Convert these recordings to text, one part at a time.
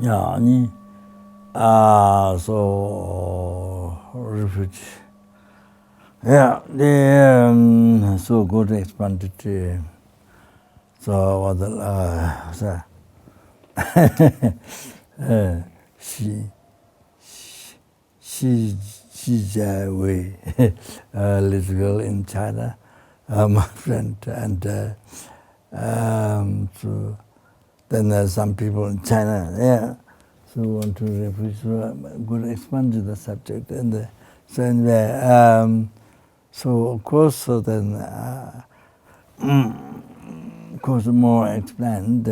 Yeah, so refuge. Yeah, they so good expanded. So what the she's away, little girl in China, my friend, and so then some people in China, yeah, so want to refuge, so good expand the subject, and so anyway, so of course, so then, of course, more explained,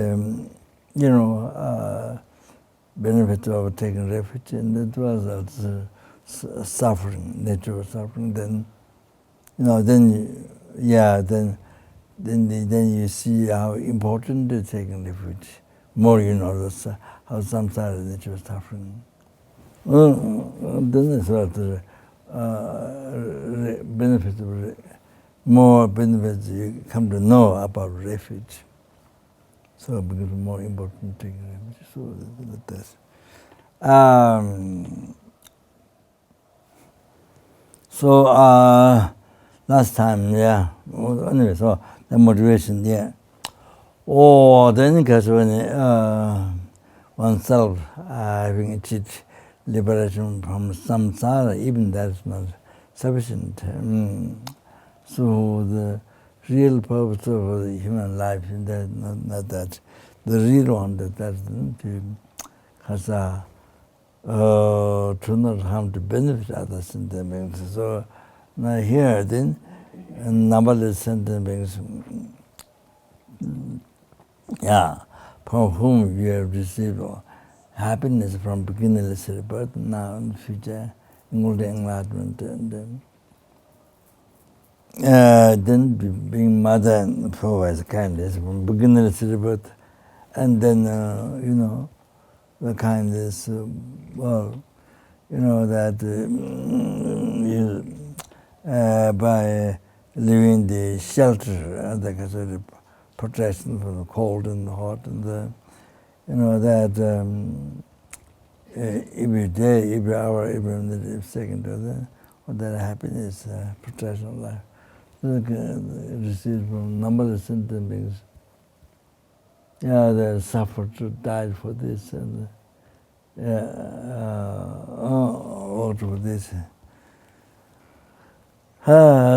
benefit of taking refuge, and it was also suffering, nature of suffering. Then, then you see how important is taking refuge. More, how samsara nature of suffering. Then it's what the benefits of more benefits you come to know about refuge. So it becomes more important thing. So that's so last time, yeah. Anyway, so the motivation, yeah. Oh, then because when oneself having achieved liberation from samsara, even that's not sufficient. So the real purpose of the human life is that not that the real one that's to not harm to benefit others in the beings. So now here then numberless sentient beings, from whom you have received happiness from beginningless rebirth, now in the future, golden enlightenment, and then being mother and provides kindness from beginningless rebirth, and then the kindness, that by leaving the shelter, the sort of protection from the cold and the hot, and that every day, every hour, every minute, every second, that happiness, protection of life, received from numberless sentient beings. Yeah, they suffered to die for this, and all for this.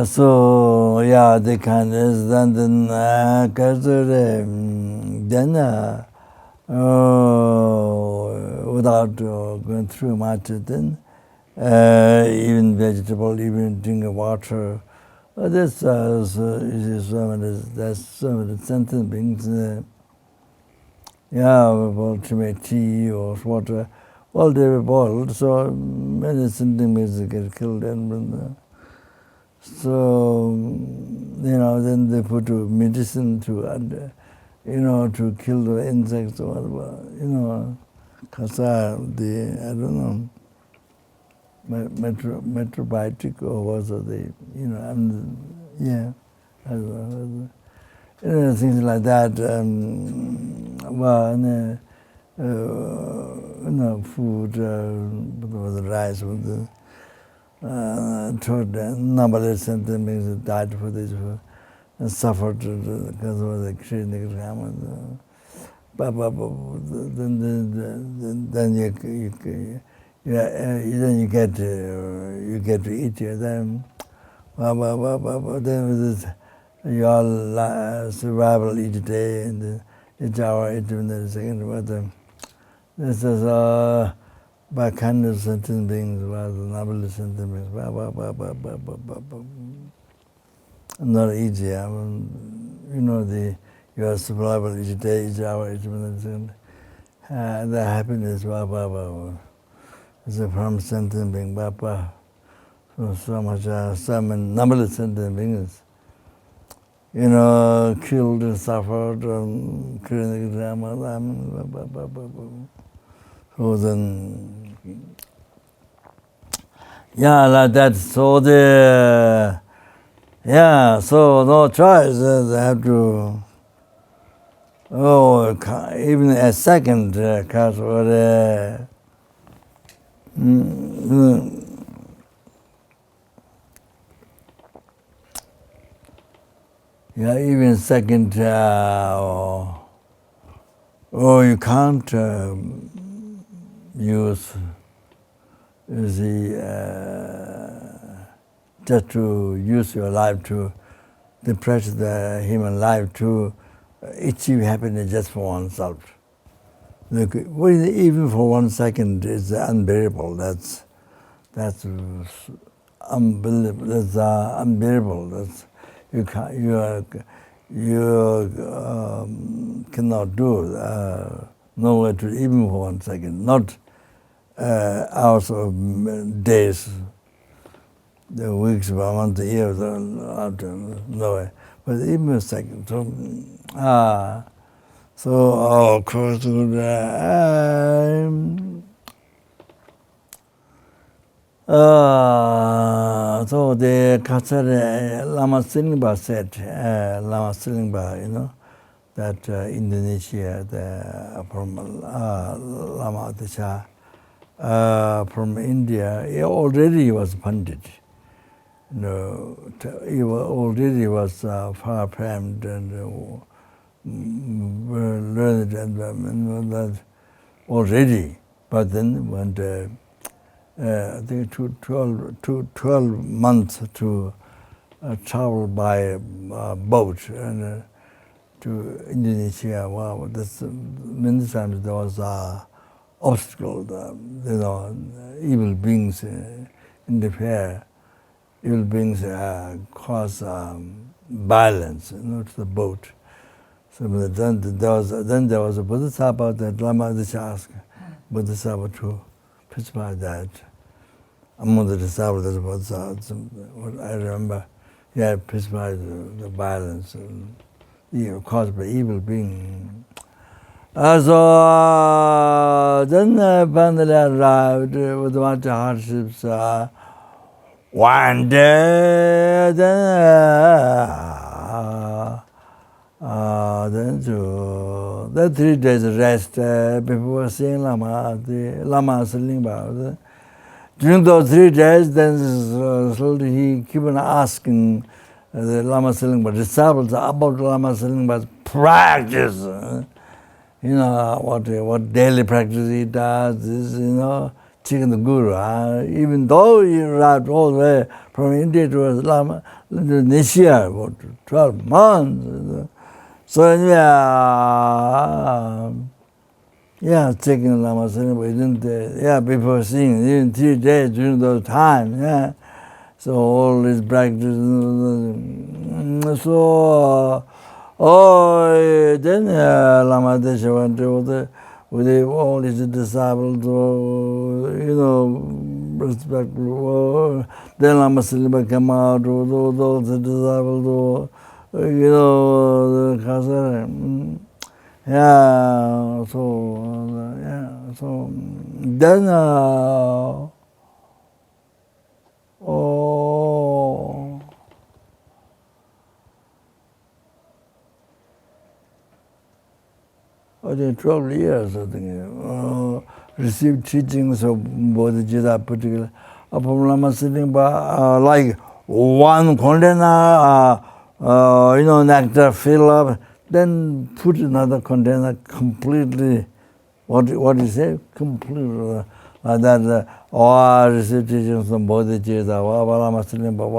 So yeah, the kindness, then without going through much, then even vegetable, even drinking water, there's so many sentient beings. To make tea or water, all they were boiled, so many sentient beings get killed, and so then they put medicine to to kill the insects or kasa, the I don't know, metrobiotic or was the things like that. Food with the rice with the numberless sentient beings died for this, and suffered because of the Krishna. Then you get to eat your then. Then your survival each day and each hour, each minute, second. But this is by kindness sentient beings, rather than numberless sentient beings. Not easy. Your survival each day, each hour, each minute, second. The happiness, is from sentient being, so much, some numberless sentient beings, killed and suffered, so then, like that. So so no choice. They have to even a second cause or yeah, even second you can't use the just to use your life to depress the human life to achieve happiness just for oneself. Look, even for 1 second is unbearable. That's unbelievable. That's unbearable. That's you cannot do no way to even for 1 second. Not hours or days, the weeks, months, years, no way. But even a second. So of course, so the Kachar Lama Silingba said, Lama Silingba, that Indonesia, from Lama Atisha, from India, he already was Pandit. He already was far famed and learned and that already. But then when I think 12 months to travel by boat and to Indonesia. Wow, many times there was obstacle. Evil beings interfere. Evil beings cause violence, to the boat. So then there was a Bodhisattva that Lama asked Bodhisattva to prescribe that. Among the disciples, there was what I remember, he had prescribed the violence caused by evil being. So then finally arrived with much hardships. One day, then the 3 days rest before seeing Lama, the Lama Silingba. During those 3 days, then he kept on asking the Lama Silingba disciples about Lama Silingba's practice. What daily practice he does, chicken the guru. Even though he arrived all the way from India to Lama, Indonesia, about 12 months. So taking Lama Silingba, before seeing, even 3 days during those times, So all this practice, then Lama Desha went with all his disciples, respectful. Then Lama Silingba came out with all the disciples, the Khazar. So then, I think 12 years, I think, received teachings of Bodhicitta particularly. From Lama Silingba, like one container, nectar fill up, then put another container completely, what you say? Completely, like that, received teachings from Bodhicitta, Lama Silingba,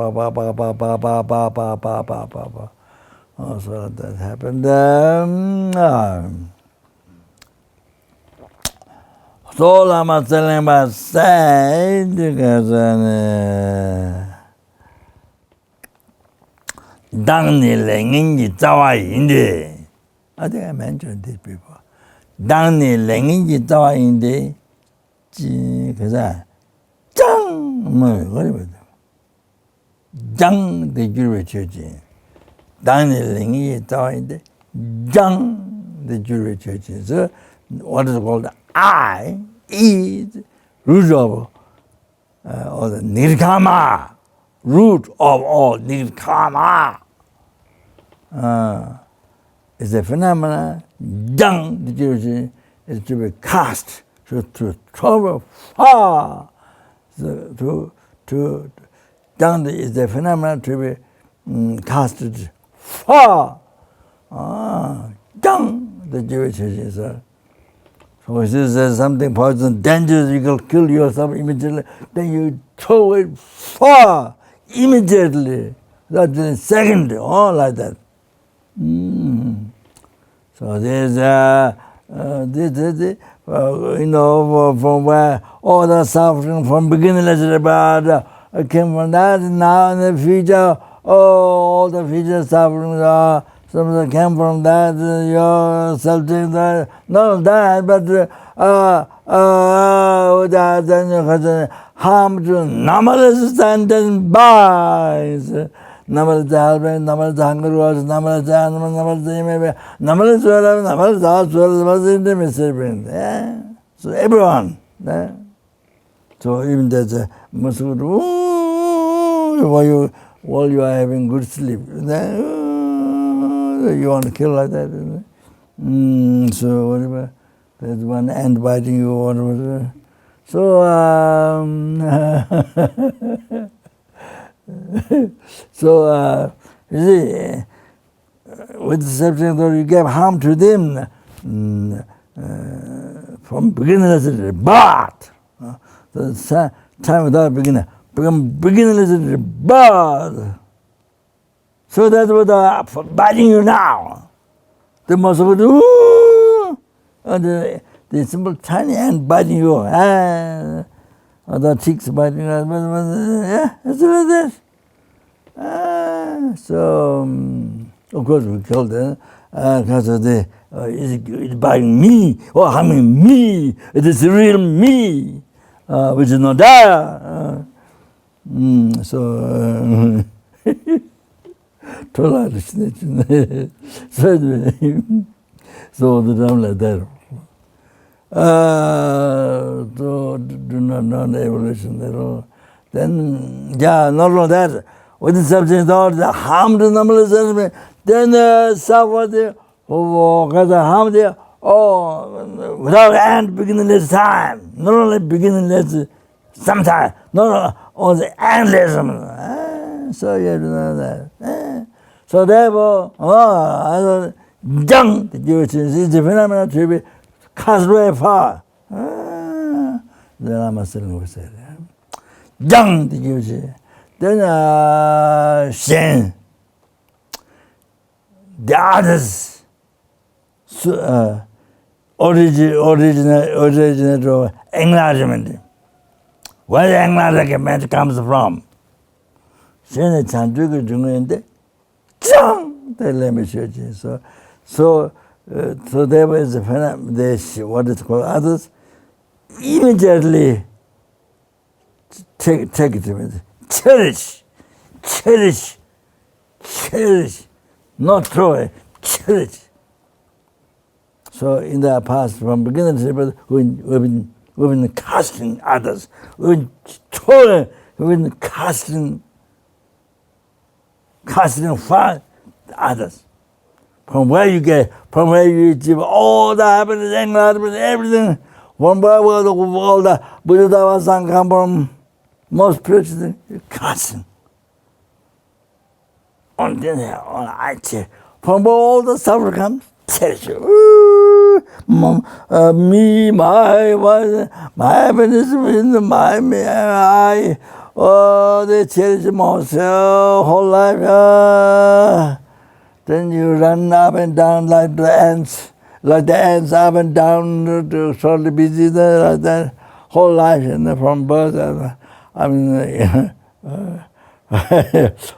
so that happened. So Lama Silingba said, Dangni Lenginji Zawa Indi. I think I mentioned this before. Dangni Lenginji Zawa Indi, Jang the Jury Church. Dangni Lenginji Zawa Indi, Jang the Jury Church. So what is called I is root of or the nirkama, root of all nirkama. Is a phenomena Young, the Jewish is to be cast, to travel far. So, to young is the phenomenon to be casted far. Young, the Jewish is. So if there's something poison, dangerous, you can kill yourself immediately, then you throw it far, immediately, that's in a second, like that. So there's from where all the suffering from beginningless rebirths came from that, now in the future, all the future sufferings are some of them came from that, your self-thing, that, not that, but harm to numberless sentient bodies. Numberless husband, numberless hunger was, numberless animal, numberless image, numberless world, numberless house, numberless intimacy. Yeah? So everyone. Yeah? So even there's a mosquito, while you are having good sleep. You want to kill like that, isn't it? So whatever, there's one ant biting you or whatever. So you see, with the subject that you gave harm to them from beginningless rebirth. The time without beginner become beginningless rebirth. So that's what they're biting you now. The muscle would and the simple tiny ant biting you. The cheeks biting you. It's like this. So, of course, we killed them because it's biting me or harming me. It is the real me, which is not there. So, total snitch. So the time like that. So do not know the evolution at all. Then, not only that, with the subject thought, the harm to numberless element, then suffer the harm there, without end beginningless time, not only beginningless sometime, not only the endless. So you have to know that. So therefore, young, the Jewish is the phenomenon to be cast very far. The Lama Zopa said, young, the Jewish. Then Shen, the others, originator of enlargement. Where the enlargement comes from? Shen is Chandrika Jungainte, Chang, the lemon. So there was a phenomenon, what is called others, immediately take it with cherish, not throw it, cherish. So in the past, from beginning to we've been casting others, we've been throwing, we've been casting far others. From where you achieve all the happiness, enlightenment, everything, from where all the Buddha Dhamma come from, most precious thing, casting. On dinner, on IT, from all the suffering comes, cherish. Me, my happiness, they cherish myself, whole life. Then you run up and down like the ants up and down to shortly busy there, like that, whole life, from birth.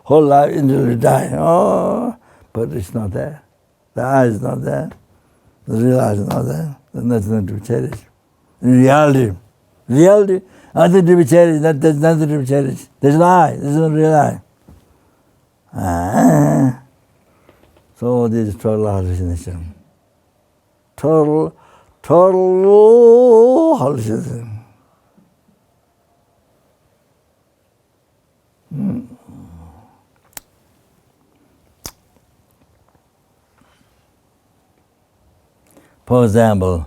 Whole life until you die. But it's not there. The eye is not there. The real eye is not there. There's nothing to cherish. In reality, nothing to be cherished. There's nothing to be cherished. There's no eye. There's no real eye. So this is total hallucination. Total hallucination. For example,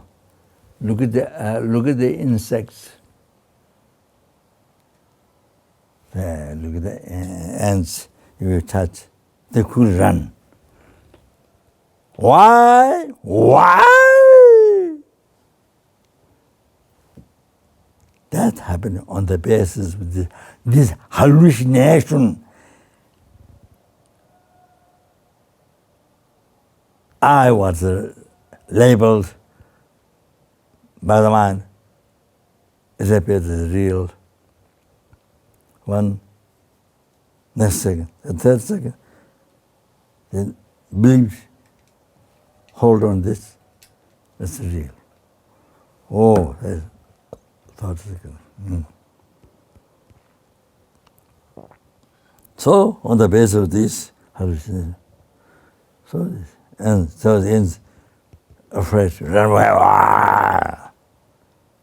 look at the insects. Look at the ants. If you touch, they could run. Why? That happened on the basis of this hallucination. I was labeled by the mind. It appeared as real. One, next second, the third second, then believe, hold on this, it's real. Oh, that's third second. So, on the basis of this hallucination, so the ends afraid, run away.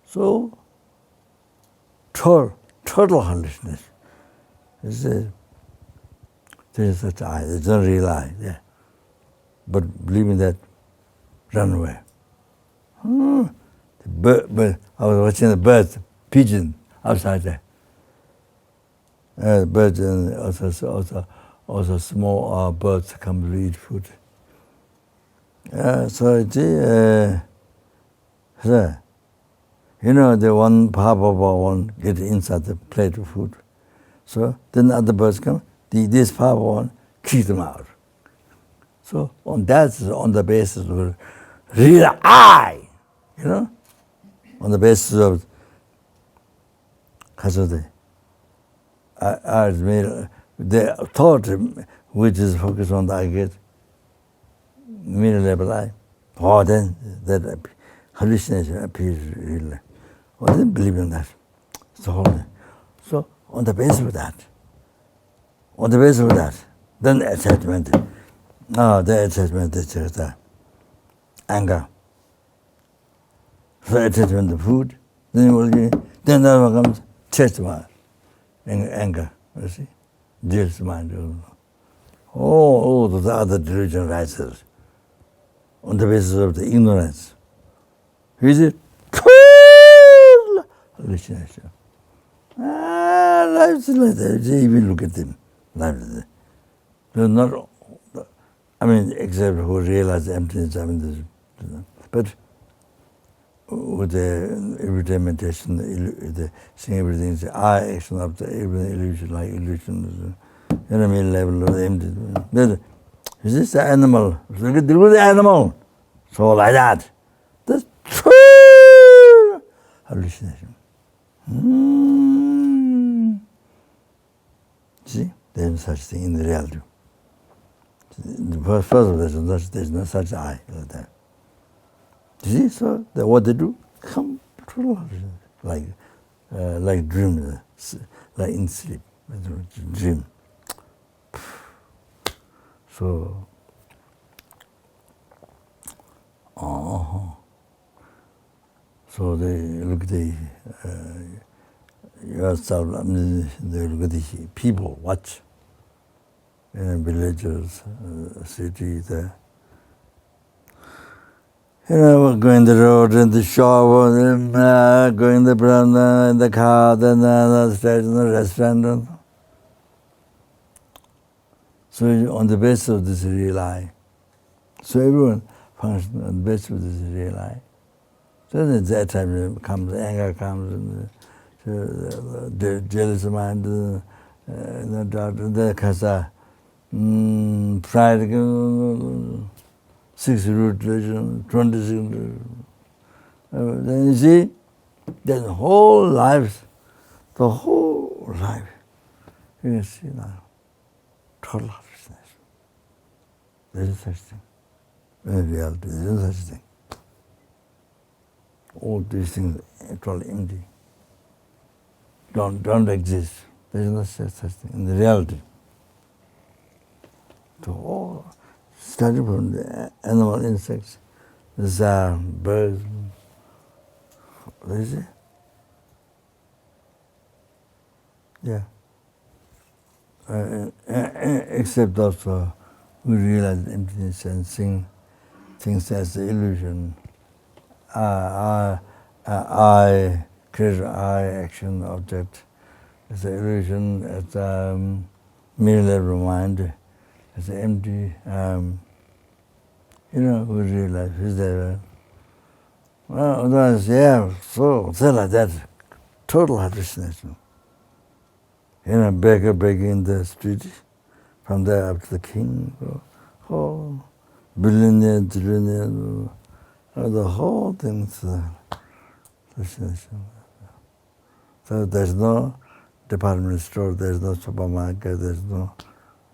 So, total hallucination. There is such I. It's not real I. Yeah. But believing that, run away. But I was watching the birds, pigeon outside there. Birds and also small birds come to eat food. You know, the one papa one get inside the plate of food. So then other birds come, this papa one kick them out. So on the basis of real I, you know, on the basis of the thought which is focused on the I get, middle level I. Oh, then that hallucination appears real. I didn't believe in that. It's the whole thing. So on the basis of that, then attachment. The attachment is just anger. So attachment to food, then that comes chest mind, anger. You see, jealous mind. Oh, the other delusion rises on the basis of the ignorance. Is it? Hallucination. Life is like that. Even look at them. Life is like that. They're not, except who realize emptiness. But with the everyday meditation, the seeing everything is I action of the everything illusion, like illusion. Level of emptiness. Is this the animal? Look at the animal. So like that. That's true hallucination. See, there is such thing in the reality. First of all, there's no such I like that. You see, so what they do, come true hallucination, like dream, like in sleep, dream. So, so they look at yourself, they look at the people, watch, in villages, cities, going the road, in the shop, going the brand, in the car, then the station, the restaurant. So on the basis of this real I. So everyone functions on the basis of this real I. So then at that time comes anger, comes the jealous mind, the kasa, pride, 6 root religion, 26. Then you see, the whole life, you can see now, total hallucination. There is such thing. In reality, there is such thing. All these things are totally empty. Don't exist. There is no such thing in the reality. So all starting from the animal, insects, the birds, what is it? Yeah. Except also we realize emptiness and seeing things as the illusion, I create I action object. It's an illusion. It's merely level mind. It's empty. Who realize who's there? Well, otherwise, so like that, total hallucination. Beggar begging in the street, from there up to the king, billionaire, trillionaire, the whole thing's hallucination. So there's no department store, there's no supermarket, there's no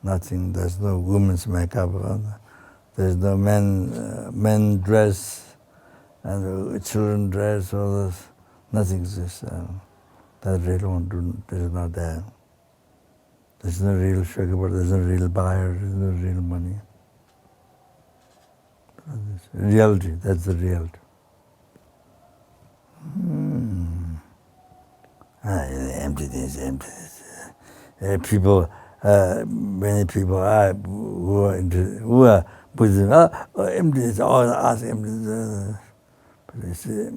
nothing, there's no women's makeup, there's no men dress, and children dress, all this, nothing exists. That really won't do, there's not there. There's no real sugar, but there's no real buyer, there's no real money. Reality, that's the reality. Emptiness. People, many people who are Buddhism, emptiness, all ask emptiness. But they say,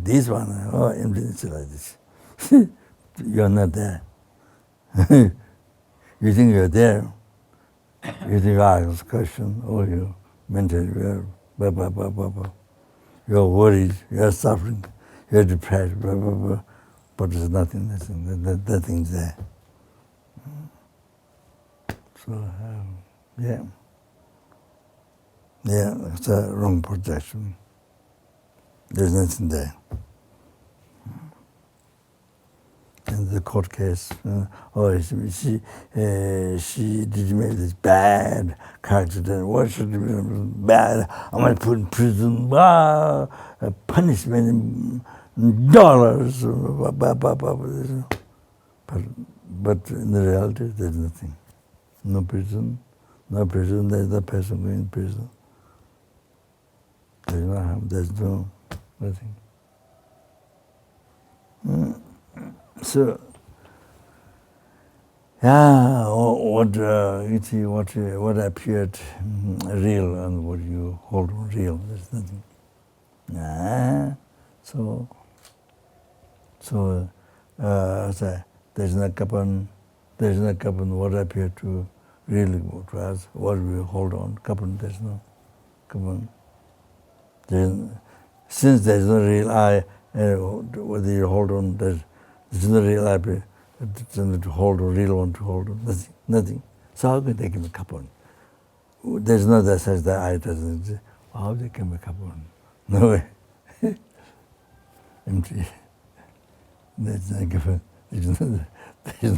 this one, emptiness like this. You're not there. You think you're there. You think you ask a question, you mentally, you're worried, you're suffering, you're depressed, but there's nothing, nothing's there. So, it's a wrong projection. There's nothing there. In the court case, she did make this bad character. What should be bad? I'm going to put in prison. Punishment in dollars. But in the reality, there's nothing. No prison. There's no person going to prison. There's no harm. There's no nothing. So, what appeared real and what you hold real, there's nothing. There's no Kopan, what appeared to really to us, what we hold on, Kopan, there's no Kopan. Since there's no real I, whether you hold on, there's no real I, to hold on, real one to hold on, nothing. So how can they give a Kopan? There's no such that I doesn't exist. How they can make Kopan? No way. Empty. There's no Kopan. There's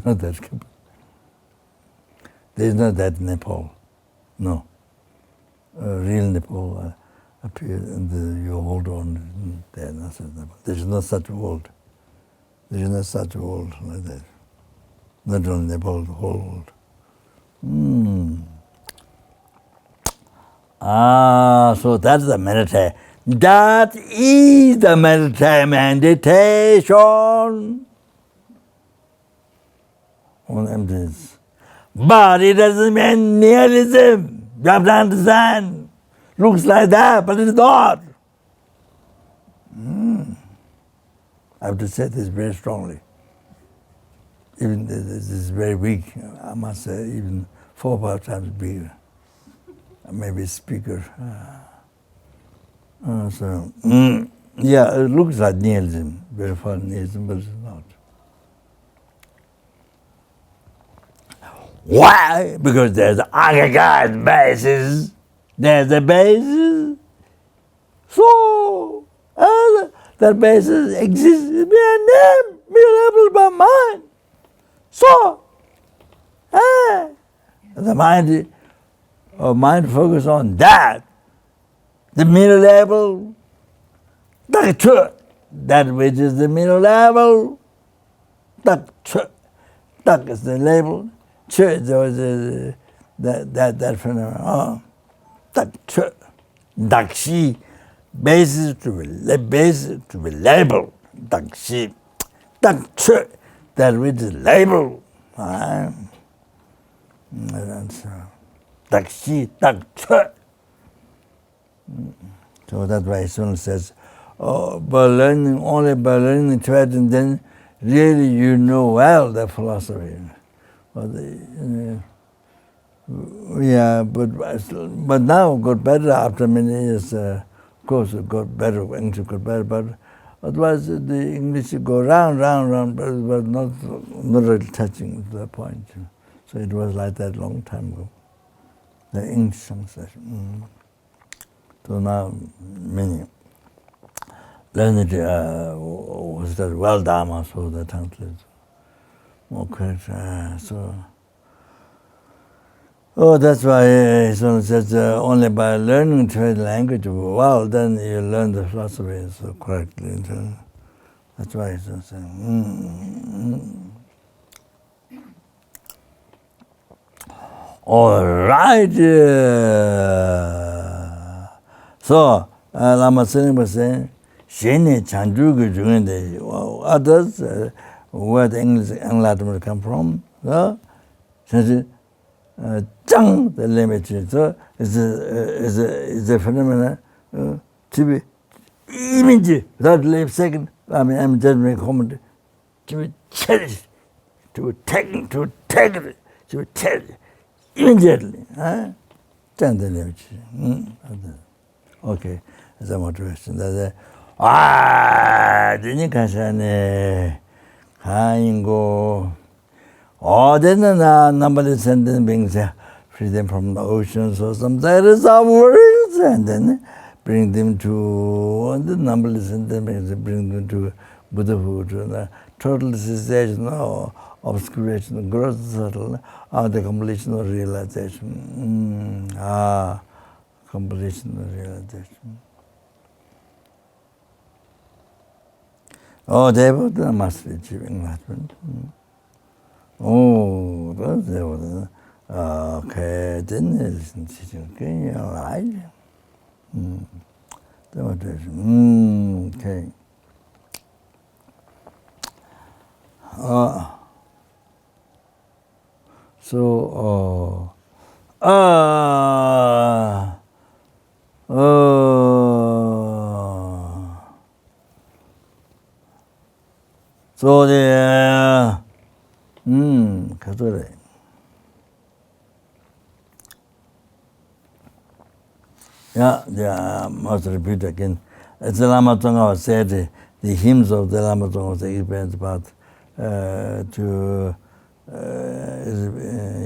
not that Kopan. There's not that Nepal. No. Real Nepal appears and you hold on. There's no such world. There is no such world like that. Not only Nepal, the whole world. So that's the meditation. That is the meditation on emptiness. But it doesn't mean nihilism. You have to understand. Looks like that, but it's not. I have to say this very strongly. Even this is very weak. I must say, even 4 or 5 times bigger. Maybe speaker. It looks like nihilism, very fun nihilism, but it's not. Why? Because there's aggregate basis. There's a basis. So, that basis exists being labeled by mind. So, the mind focus on that. The middle level, that which is the middle level, that is the label. Church, there was that phenomenon. Dakshi, basis to be labeled. Dakshi, that which is labeled. Dakshi, So that's why someone says, oh, only by learning Tibetan, then really you know well the philosophy. Yeah, but now it got better after many years. Of course, it got better. English got better, but otherwise the English go round, but it was not really touching the point. So it was like that long time ago. The English translation. So now many learned was that well done. So the translation. Okay, so. Oh, that's why someone says only by learning Tibetan language well, then you learn the philosophy so correctly. So that's why someone says. All right. So Lama Zopa was saying, "Sheni Chanjugu Jungende." Others, where the English and Latin come from, so Zhang the limit so is a phenomenon to be image without live second. I mean, I'm just making comment to be cherished, to take it, to cherish immediately. Zhang the limit. Okay, that's a motivation. That's didn't you can go. Oh, then numberless sentient beings freedom from the ocean, so sometimes it's our words, and then bring them to the numberless sentient beings, bring them to Buddhahood, total cessation or obscuration, gross subtle, or the completion of realization. Completion of realization. Oh, they were the master achieving enlightenment. Oh, that's it. Okay, then listen to you. All right. Okay. So the 그래. Yeah, must repeat again. As the Lama Zopa said, the hymns of the Lama Zopa was experienced about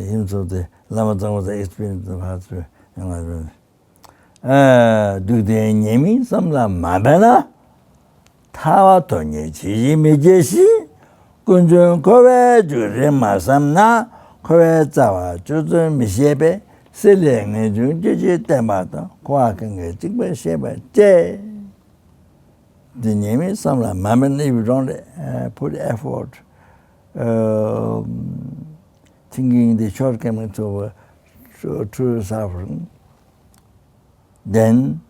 hymns of the Lama Zopa was experienced about to do the name samla mabana tawa tonye chi mejeshi kunjun kowe jure masamna kowe zawa juzu mishebe selenge jun jeje temata kwa kenge jikbe shebe je the name is samla mabana. If you don't put effort thinking the shortcomings of true suffering, then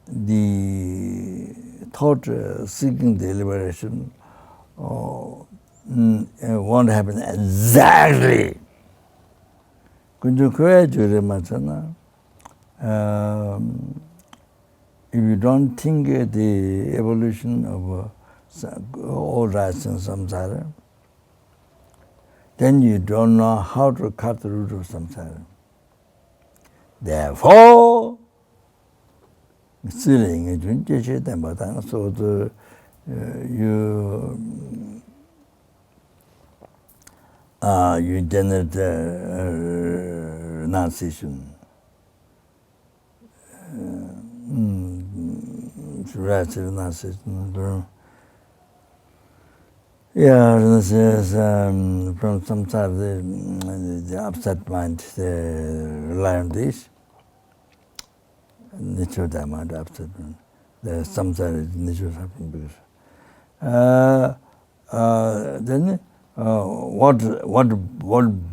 the thought seeking the liberation won't happen exactly. If you don't think the evolution of all rights in samsara, then you don't know how to cut the root of samsara. Therefore, so you generate renunciation. Renunciation. Yeah, renunciation from samsara, the upset mind, they rely on this. Nature of the mind, upset mind. The samsara is nature of suffering because. Then what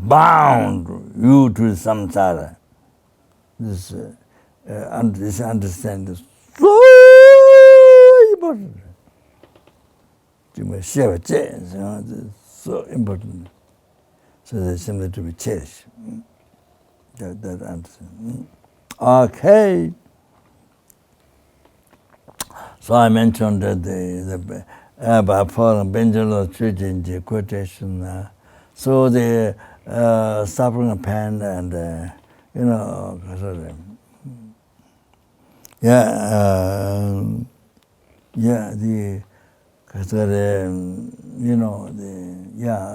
bound you to samsara? This understanding is so important. You must share it, it's so important. So they simply to be cherished. That answer. Okay. So I mentioned that the following Benjamin Church quotation. So the suffering of pain and the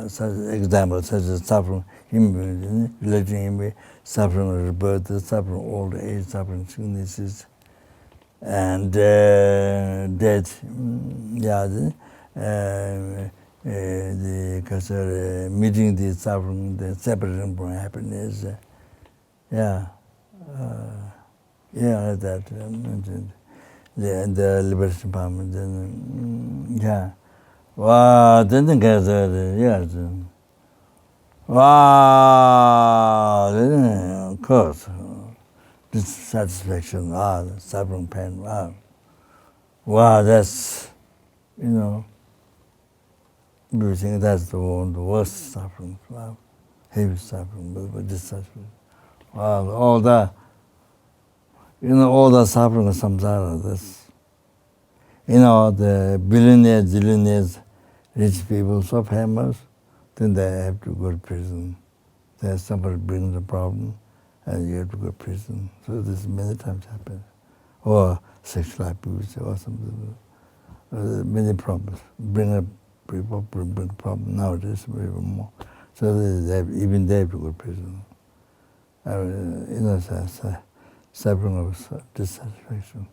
such example such as suffering, relating suffering of rebirths, suffering of old age, suffering sicknesses, and death. The meeting the suffering, the separation from happiness. That mentioned. The liberation movement. Wow, then get yes. Wow, then of course. Dissatisfaction, suffering, pain, wow, that's, we think that's the worst suffering, heavy suffering, but dissatisfaction. Wow, all the suffering of samsara, that's, the billionaires, zillionaires, rich people, so famous, then they have to go to prison. There's somebody brings a problem, and you have to go to prison. So this many times happens. Or sexual abuse or something. Many problems. Bring a problem nowadays, even more. So even they have to go to prison. Suffering of dissatisfaction.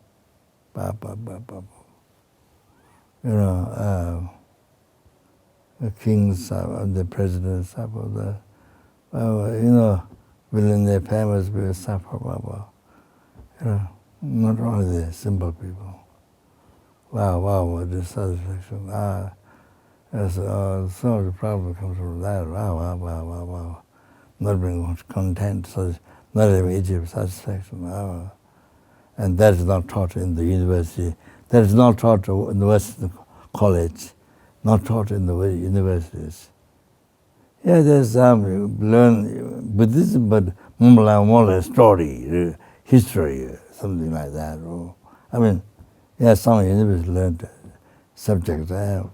The kings, the presidents, within their families will suffer. Not only the simple people. Wow, dissatisfaction. So the problem comes from that. Wow. Not being content, so not having age of satisfaction. And that is not taught in the university. That is not taught in the Western college, not taught in the universities. Yeah, there's learn Buddhism, but more a story, history, something like that. Some universities learned subjects I have,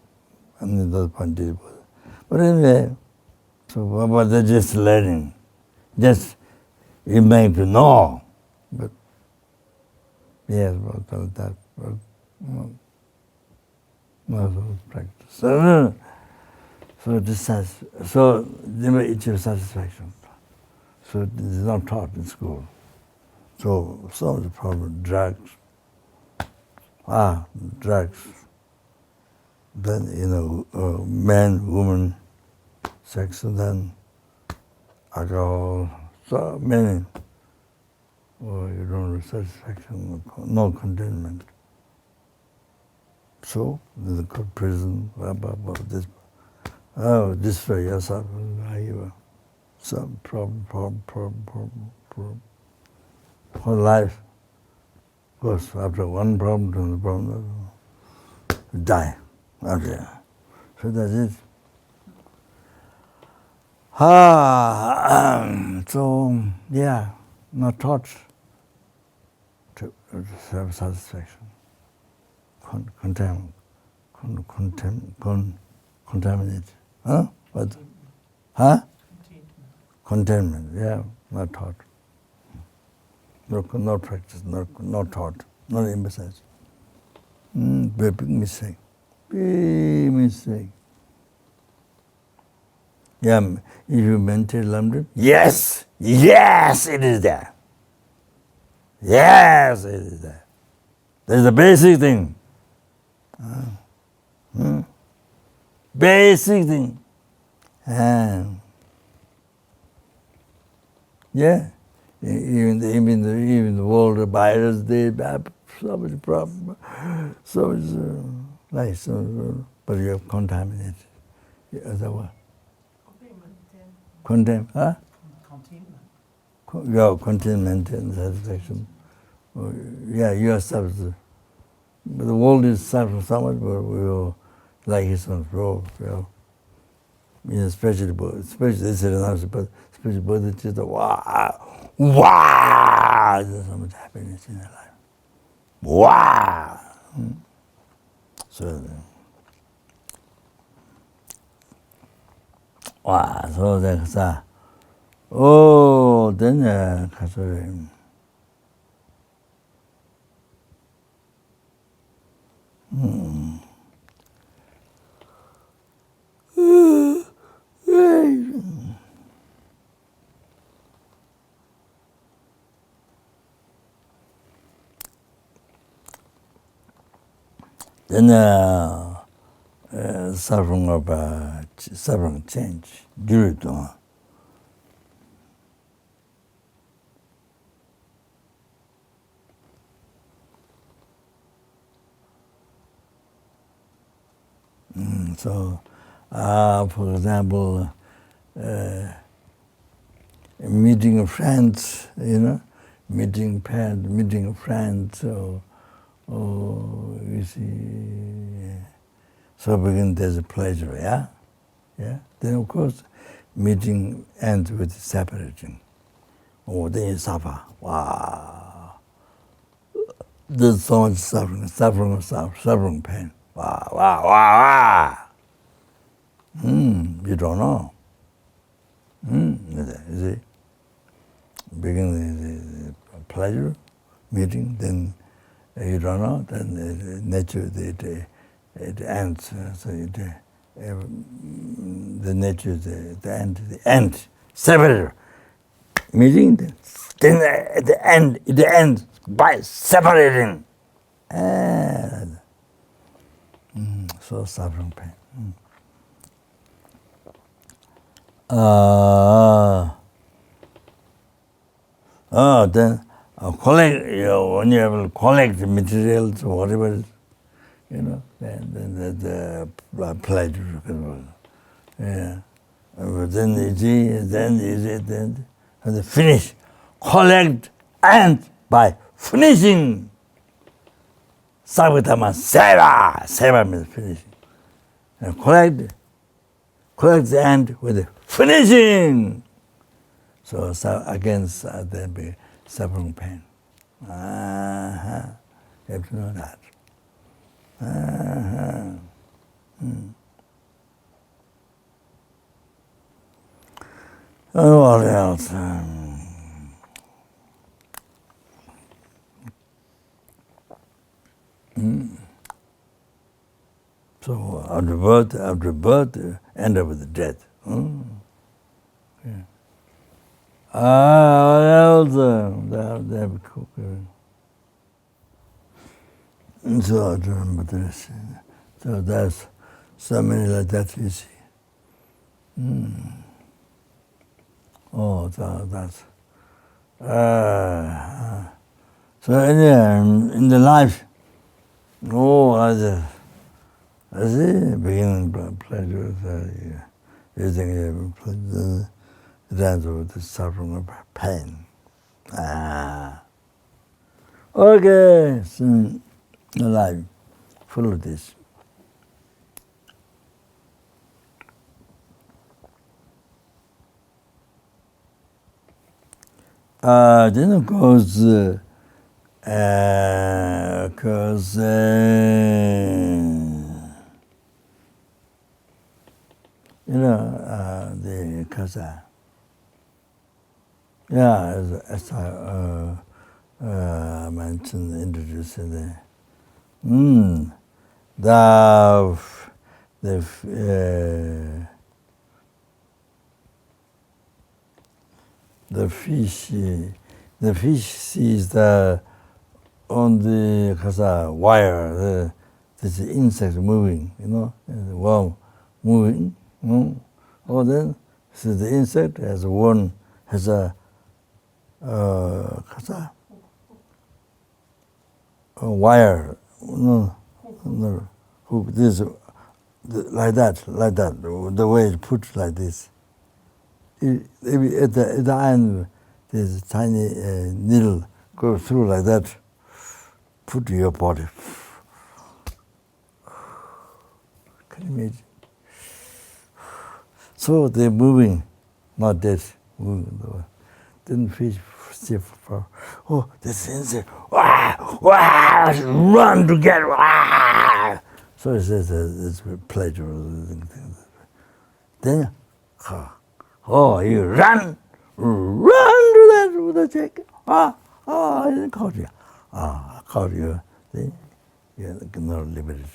and those pointed. But anyway, but they're just learning, just you make to know, but yes, that, but not practice. So they may achieve satisfaction. So it is not taught in school. So some of the problem, drugs. Then man, woman, sex, and then alcohol. So many. You don't have satisfaction, no contentment. So they go to prison. Destroy yourself. Some problem. Whole life goes after one problem to the problem, die. Okay. So that's it. Not taught to have satisfaction. Contaminate. What? Contentment, not taught. No practice, not taught, not emphasized. Big mistake. Big mistake. If you meditate Lambda, yes, it is there. Yes, it is there. That's the basic thing. Basic thing. Even the world of virus, they have so much problem, so much nice, but you have contaminated. Other one. Containment, containment and satisfaction. You are suffering. But the world is suffering so much, but we will like his own flow. Especially this is another, but because bodhicitta, wow, there's so much happiness in their life. Wow! So, wow, so that's oh, then 가서 then suffering suffering change during 동안. So, for example, meeting friends, meeting parents, meeting friends, or you see, so begin there's a pleasure, yeah? Then of course, meeting ends with separating. Oh, then you suffer. Wow. There's so much suffering pain. Wow. You don't know. You see? Begin the pleasure, meeting, then you don't know, then the nature, it ends. So the nature, the end, separate. Meeting, then at the end, it ends by separating. So suffering pain. Then collect, when you have collect materials or whatever, then the pleasure. Yeah. Then and finish. Collect and by finishing. Savatama seva. Seva means finishing. And collect the end with finishing. So again, there be suffering pain. You have to know that. And what else? So after birth, end up with death. Yeah. What else? So I don't remember this. So that's so many like that you see. Oh, that's. So in the life, I see beginning pleasure, using pleasure, it ends with the suffering of pain. Okay, so the life full of this. Then of course, the Kasa. Yeah, as I mentioned, introduced there. The fish sees on the Kasa wire, this insect moving, the worm moving. Then so the insect has a wire, hook. This like that. The way it's put like this. At the end, there's a tiny needle goes through like that. Put to your body. Can you imagine? So they're moving, not dead. Didn't fish for, oh, the sensei, run to get, So he says it's a pleasure. Then, oh, you run to that with the check. I didn't caught you. I caught you. Then you cannot liberate.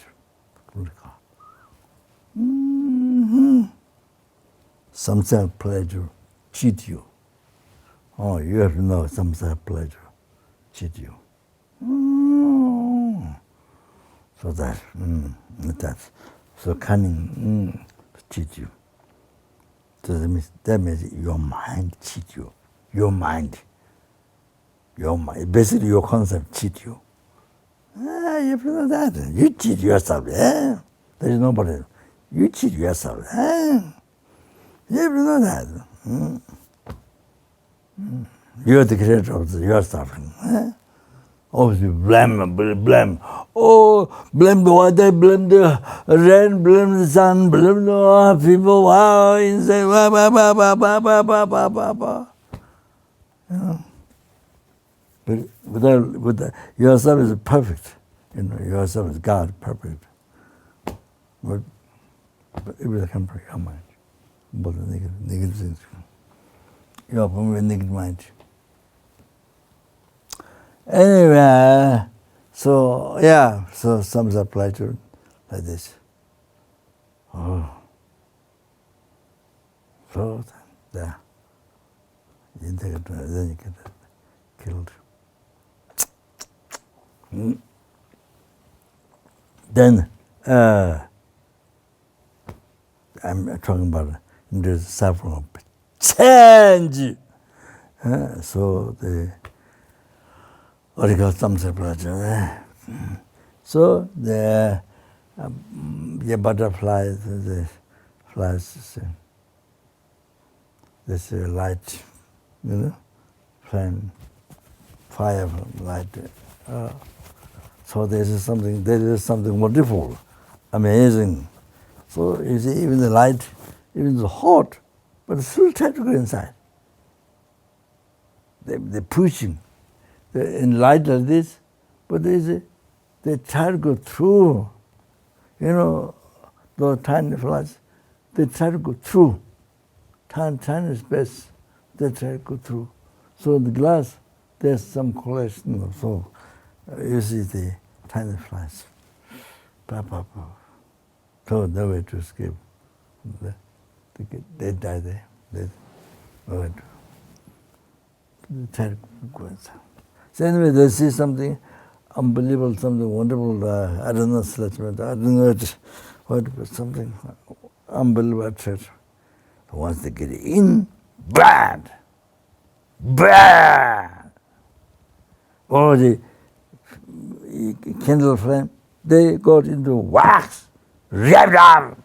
Samsara pleasure cheat you. Oh, you have to know samsara pleasure cheat you. So that's so cunning cheat you. So that means your mind cheat you. Your mind, basically your concept cheat you. You have to know that. You cheat yourself. There is nobody. You cheat yourself. You have to know that. You're the creator of your suffering. Always blame. Oh, blame the water, blame the rain, blame the sun, blame the people. Wow, insane. But without yourself is perfect. Yourself is God, perfect. But it will come from your mind. But the negative things. You have a negative mind. Anyway, so some pleasure like this. Oh. So there. Then you get killed. Then I'm talking about the suffering of change. So what do you call Samsara pleasure? So the butterflies, the flies, this light, flame, fire, light. So there is something wonderful, amazing. So you see, even the light, even the hot, but it's still try to go inside. They're pushing. In light like this, but they try to go through. Those tiny flies, they try to go through. Tiny space, they try to go through. So the glass, there's some collection. So you see the tiny flies. So no way to escape. They die there. They try to go inside. So anyway, they see something unbelievable, something wonderful. I don't know, I don't know what something unbelievable. Once they get in, bad. Or the candle flame, they got into wax, ripped up.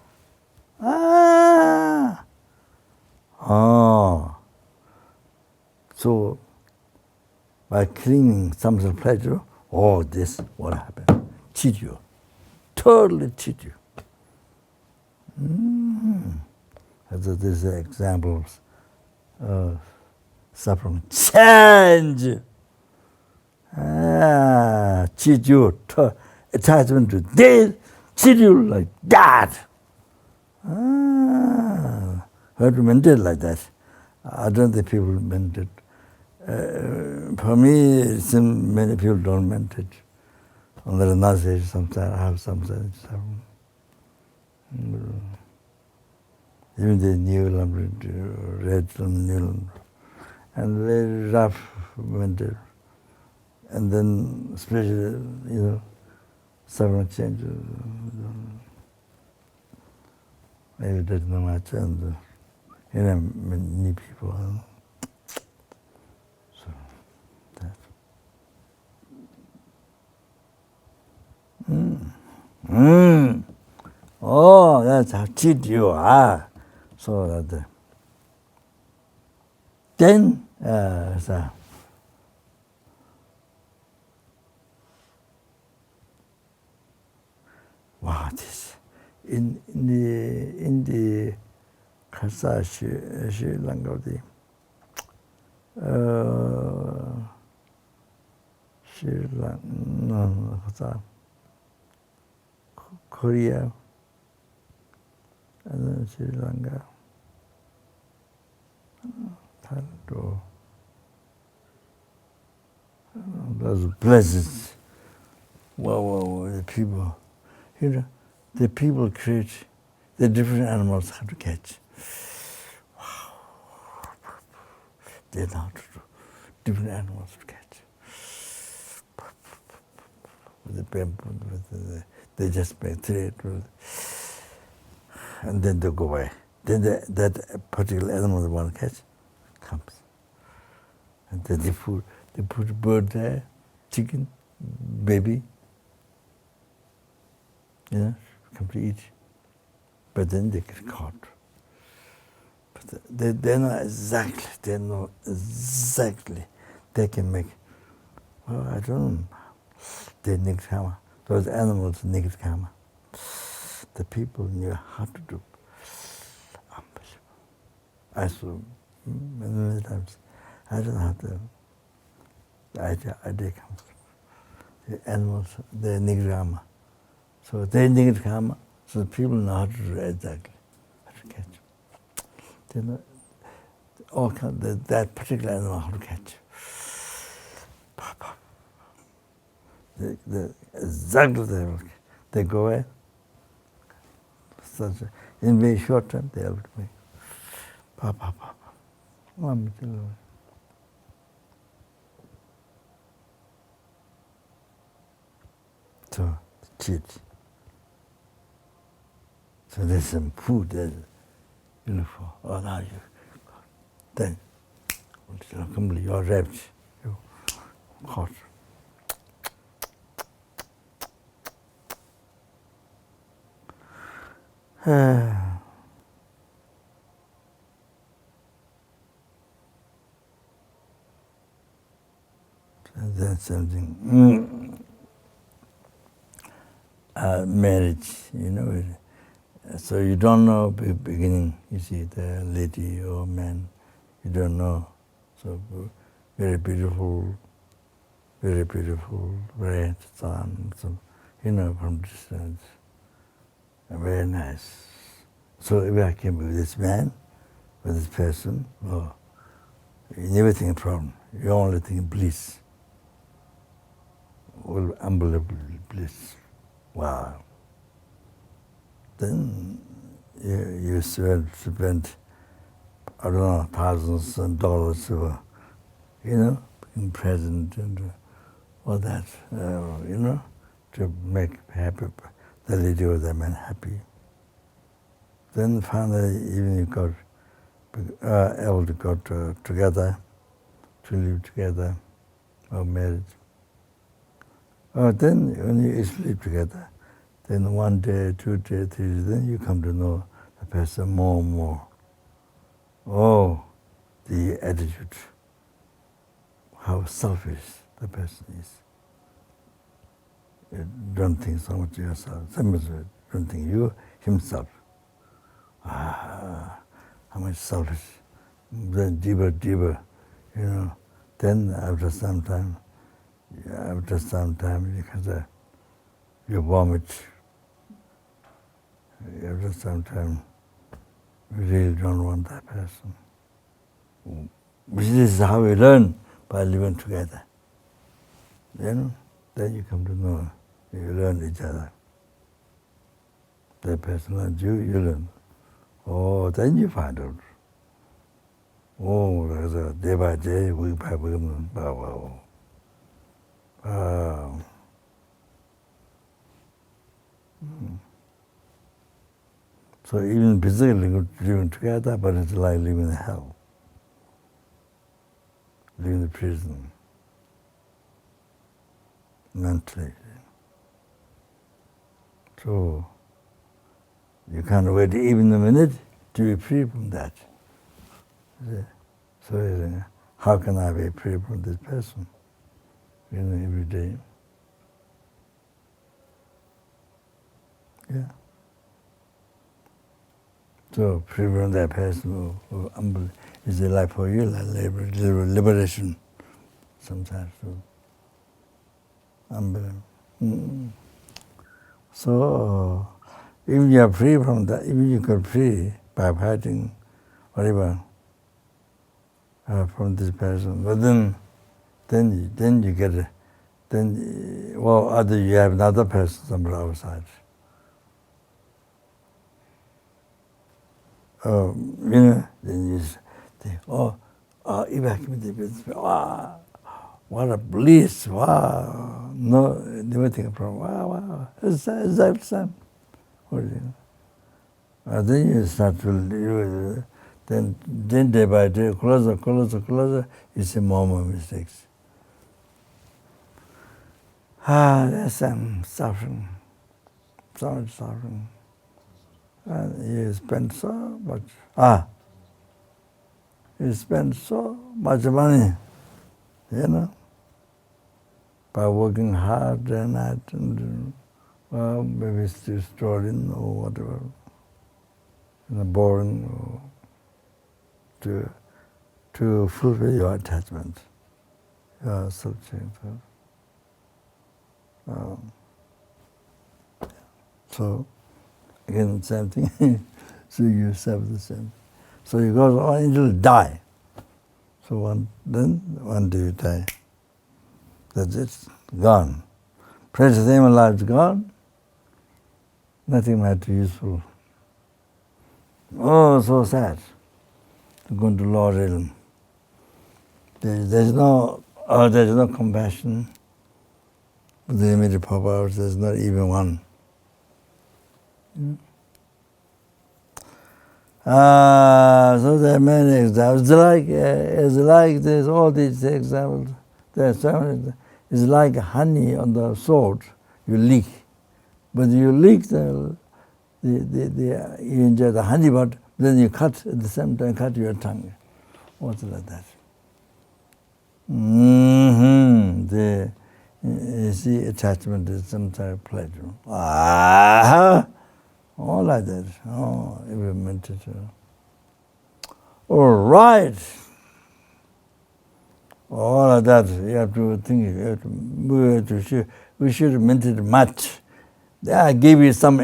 So by clinging some pleasure, this what happened? Cheat you. Totally cheat you. So this is examples of suffering. Change. Cheat you. Attachment to this, cheat you like that. How to maintain like that? I don't think people maintain. For me, it seems many people don't maintain. On the knowledge, sometimes I have sometimes. Even the new red and new, and very rough winter. And then, especially, several changes. Maybe there's not much, and many people. So that. Oh, that's how cheat you are. So that. Then, wow, this in the Khasa Sri Lanka, Sri Lanka, no, Korea, and then Sri Lanka, Thailand. Those places, wow, the people, the people create the different animals how to catch. Wow, they know how to do different animals to catch. With the bamboo, they just make thread, and then they go away. Then that particular animal they want to catch comes, and then they put bird there, chicken, baby, come to eat. But then they get caught. But they know exactly, they can make, well, I don't know, they need karma. Those animals need karma. The people knew how to do. Unbelievable. I saw many times, I don't know how to, the idea comes. The animals, they need karma. So they need karma, so the people know how to do exactly, how to catch. They know all that particular animal how to catch. Exactly they go away. In very short time, they able to make. So, cheat. So there's some food that's beautiful. Oh, now you, then, you're wrapped, you're hot. And then something, marriage, so you don't know beginning, you see, the lady or man, you don't know. So very beautiful, very handsome, so, from distance, very nice. So if I came with this man, with this person, you never think of problem. You only think bliss. Well, unbelievable bliss. Wow. Then you spend, I don't know, thousands of dollars, in present and all that, to make happy the lady or the man happy. Then finally, even you got able to go together, to live together, or married. Then when you sleep together, then 1 day, 2 days, 3 days, then you come to know the person more and more. Oh, the attitude, how selfish the person is. You don't think so much of yourself. Somebody don't think you, himself. How much selfish. Then deeper, Then after some time, because you vomit. After some time, you really don't want that person. This is how we learn, by living together. Then you come to know, you learn each other. That person learns you, you learn. Oh, then you find out. Oh, there's a day by day, week by week, wow. So even physically living together, but it's like living in hell. Living in the prison. Mentally. So you can't wait even a minute to be free from that. So how can I be free from this person? Every day. Yeah. So free from that person, is a life for you, like liberation. Sometimes. Unbelievable. So, if you are free from that, if you get free by fighting whatever from this person, but then you get it. Then, well, either you have another person somewhere outside. Then you think, evacuate, wow, what a bliss, wow. No, never think of problem. Wow, is that some? Then you start to, then day by day, closer, you see more mistakes. There's some suffering, so much suffering. And you spend so much, you spend so much money, by working hard and night and maybe it's just storing or whatever, boring, or to fulfill your attachment, your self-change. So, again, same thing. So you serve the same. So you go on until you die. So one day you die. That's it, gone. Precious human life is gone. Nothing might be useful. Oh, so sad. To go into lower realm. There's no compassion. The immediate powers, there's not even one. So there are many examples. It's like there's all these examples. There's it's like honey on the sword. You lick, but you lick you enjoy the honey, but then you cut at the same time, cut your tongue. What's like that? You see, attachment is some type of pleasure. All like that. Every meditator. All right. All of that, you have to think, we should meditate much. I gave you some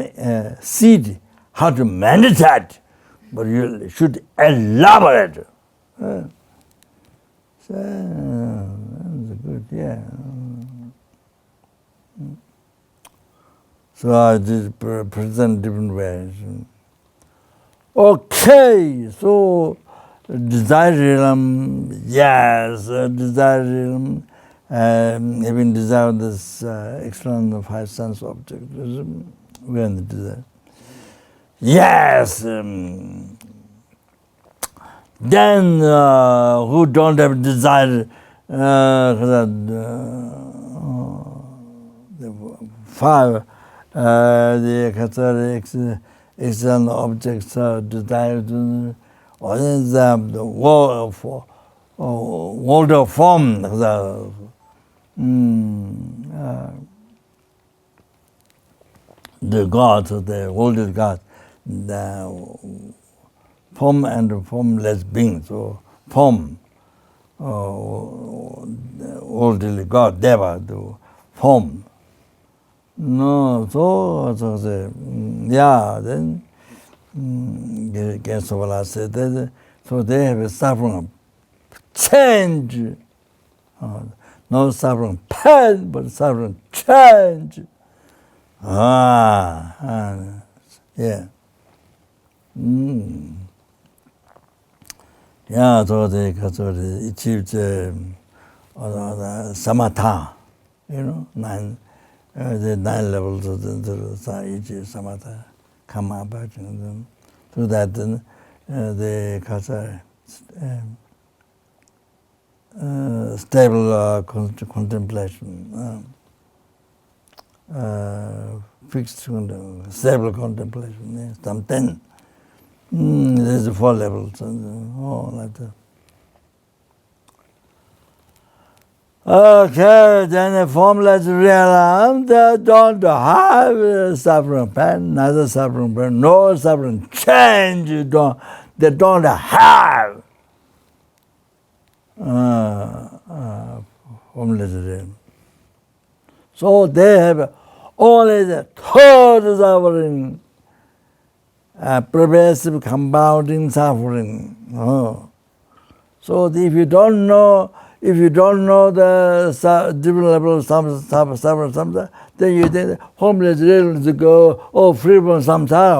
seed how to meditate, but you should elaborate. So, that's good, yeah. So I just present different ways. Okay, so desire realm, yes, desire realm, having desired this external five sense object, we are in the desire. Yes, then who don't have desire, the five, the external objects are desired, or the world of form, the God, the world of God, the form and formless beings, so form, worldly God, Deva, the form. No, so yeah, then Gensovala said that, so they have a suffering change. No suffering pain, but suffering change. Yeah. Yeah, so they achieved samatha, the 9 levels of the Saiji, samatha, kama, bhajan. Through that, they stable contemplation, fixed stable contemplation, yes, some 10. There's 4 levels, like that. Okay, then a formless realm, they don't have suffering pain, neither suffering pain, no suffering change, they don't have. formless realm. So they have only the third suffering, pervasive compounding suffering. So if you don't know the different level of suffering, then you think homeless realms go, free from samsara,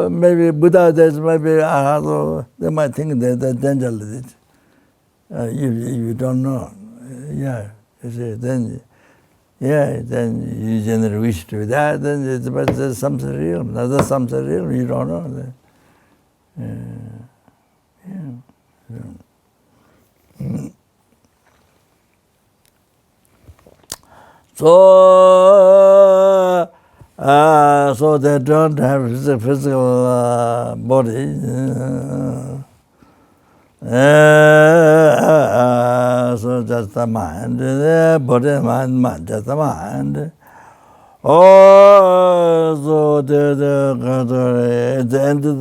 maybe Buddha, maybe they might think that dangerous. If you don't know, you see, then you generally wish to be that, then it's samsara realm, another samsara realm, you don't know. So they don't have physical body. So just the mind, body, mind, just the mind. So at the end of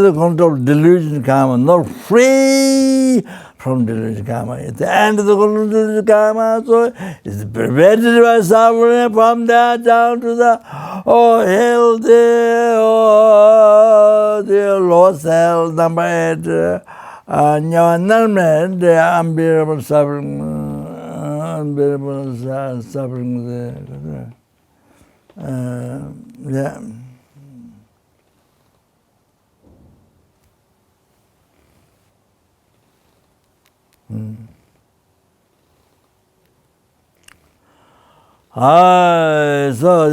the control of delusion karma, not free from delusion karma. At the end of the control of delusion karma, so it's prevented by suffering from that down to the healthy, the lost health, number 8, numberless, the unbearable suffering, suffering. So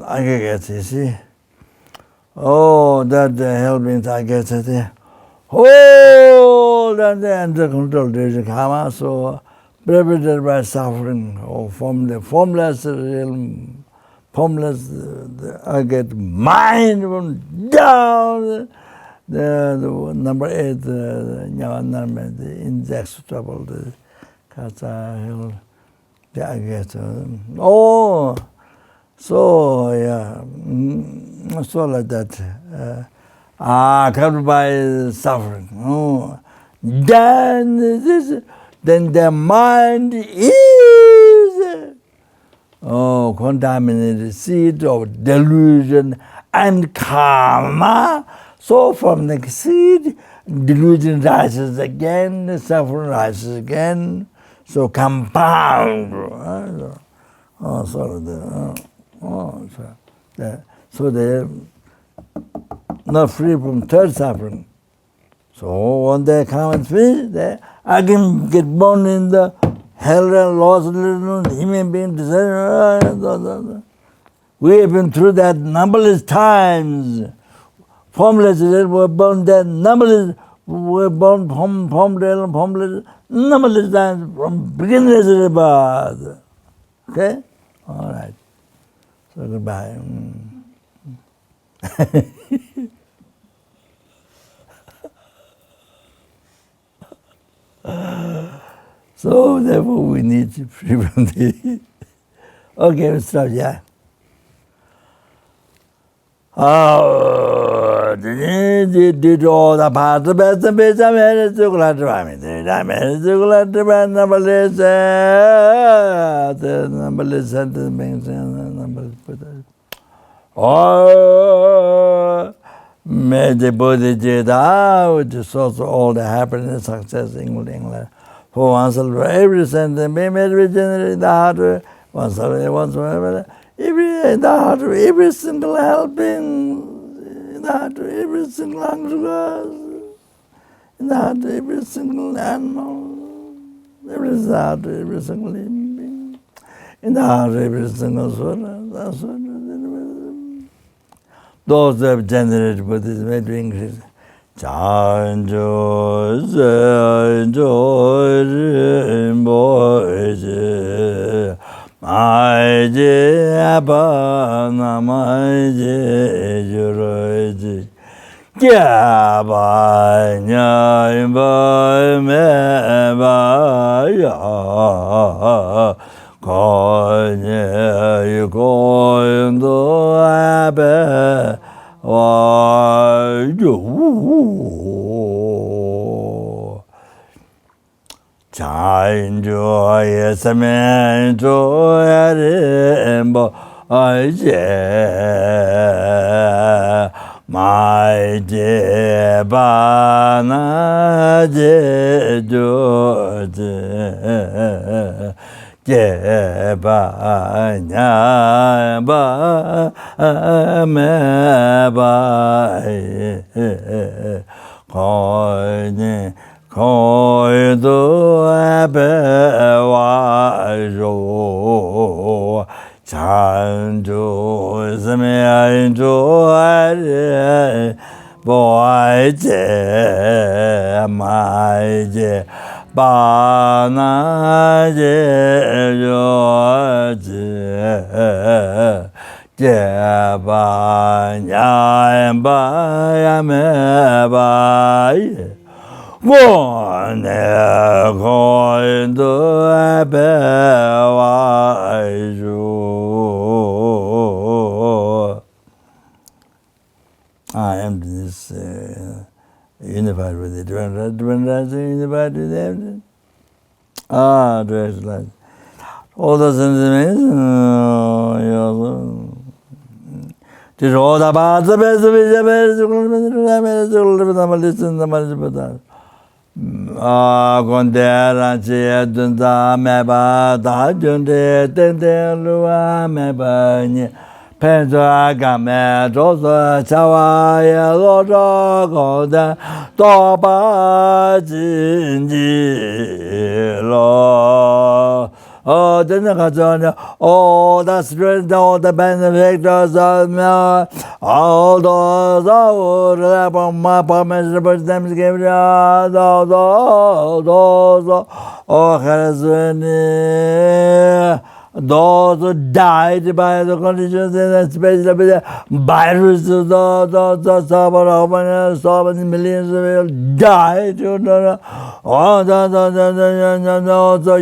I get you see. That help means I get it. Then the under control delusion karma, so prevented by suffering, from the formless realm, formless, I get mind from down. The number 8, the inextricable, the kata hill, the agate. So like that. Covered by suffering. Then the mind is contaminated seed of delusion and karma. So from the seed, delusion rises again, suffering rises again. So compound. So they're not free from third suffering. So when they come and finish, they again get born in the hell and lost human being. We have been through that numberless times. Formless were born there, numberless were born formless, numberless times from beginningless rebirths. Okay? All right. So goodbye. So therefore we need to free from the okay, we'll stop, yeah. Did all the part of the best I managed to glad to I managed to glad to buy numberless, the numberless sentence, numberless. May the Buddha Jeda, which is also all the happiness, success, English, for oneself, every sentence, may regenerate the heart, oneself, every in the heart, every single helping, in the heart, every single hungry, in the heart, every single animal, every heart, every single living being, in the heart, every single soul, those who have generated Buddhism may do English. Chanjo Rinpoche Maije Abana Maije Juroji Gyaba Nyayba Mebaya Konya Yukoyndo Abe Why Chan jo yes man jo rembo je mai je ba na je jo je ba nya ba me ba Koi do abe wa jo chan jo zme an jo re boy je mai je ba na je jo je ba nya ba ya me ba one coin to a I am this unified with it. Unified with everything. Dress like all the sentiments. Just all the parts of the best. Con terra c'è tutta me ba da giunte tente lua me bagni penso a game troso ciao e lo gioco to ba jinji lo oh didn't all the strength all the benefactors of me all those all my promise but them give those those who died by the conditions and especially the virus, the so many millions of people died. You know, all the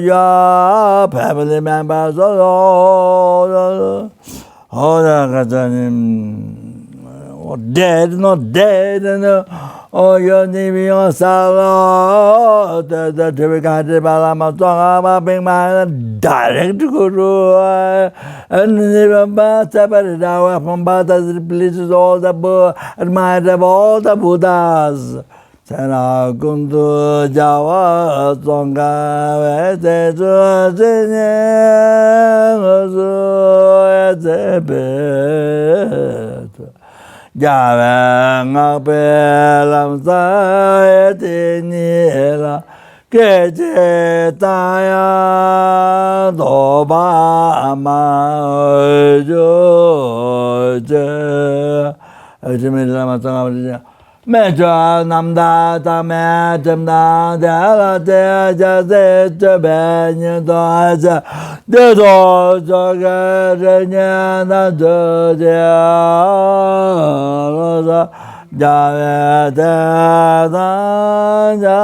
your family members, all dead, not dead, and you're leaving yourself. The Tibet Lama Zopa being my direct guru, and even separated away from Buddha's places, all the admired of all the Buddhas. Sena kundu jawa songa vete zuzinye osu ezebet Jave ngape lamsa etinila keche taya doba ma ojo Ejimili lama songa Meja namda ta mejem na de la de ja de ben do ja de do jo ge je nya na de ja ja de da ja